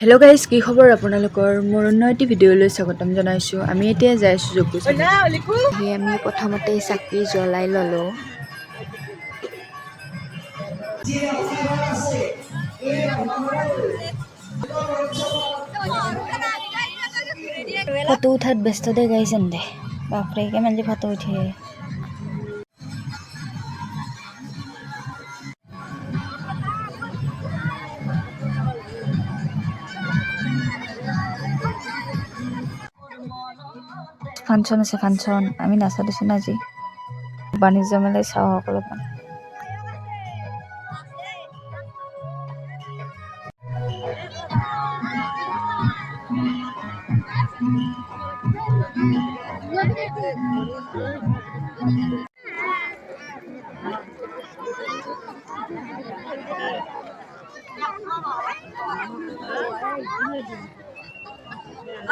Hello' guys, কি খবৰ আপোনালোকৰ? মোৰ অন্য এটি ভিডিঅ'লৈ স্বাগতম জনাইছোঁ। আমি এতিয়া যাই আছোঁ যোগী। আমি প্ৰথমতে চাকি জ্বলাই ল'লোঁ। ফটো উঠাত ব্যস্ত দে গাইজ এন্দে বাপৰে কিমান যে ফটো উঠে। ফাংচন আছে, ফাংচন আমি নাচা দিছোঁ না আজি। বাণিজ্য মেলাই চাওঁ অলপমান।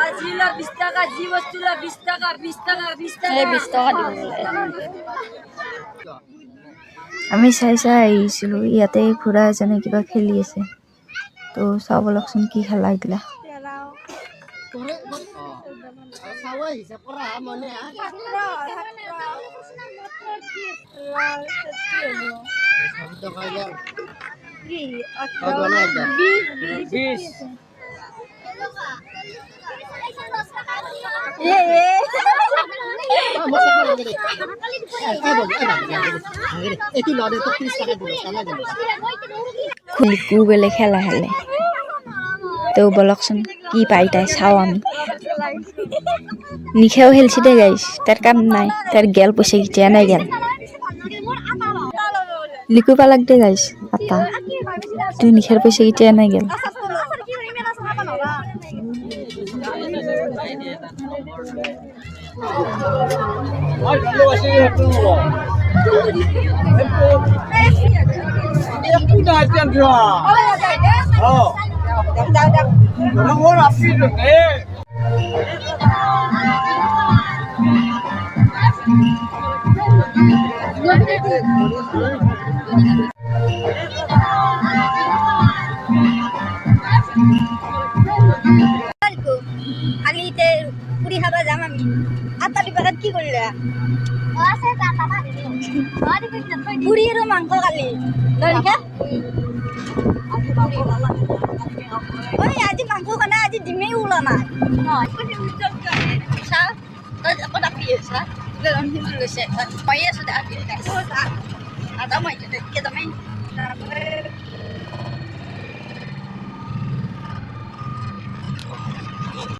আজিলা 20 টাকা, জি বস্তুলা 20 টাকা, 20 টাকা, 20 টাকা, 20 টাকা দিব। আমি চাই আহিছিলোঁ। ইয়াতে ঘোঁৰা এজনে কিবা খেলি আছে, তো চাওঁ বলকচোন কি খেলা এইগিলা। লিকু বেলে খেলা খেলে, তো বলকচোন কি পাই তাই চাওঁ আমি। নিশাও খেলছি দে গাইছ, তার কাম নাই, তার গেল পয়সা কিটিয়া নাই গেল। লিকু পালাক দে গাইছ আটা, তুই নিশার পয়সা কিটিয়া নাই গেল। পুরি খাবা যাম আমি। আটা দিবাত কি কৰিলা? পুৰি আৰু মাংস কালি আজি মাংস খানা, আজি ডিমেই ওলা নাই।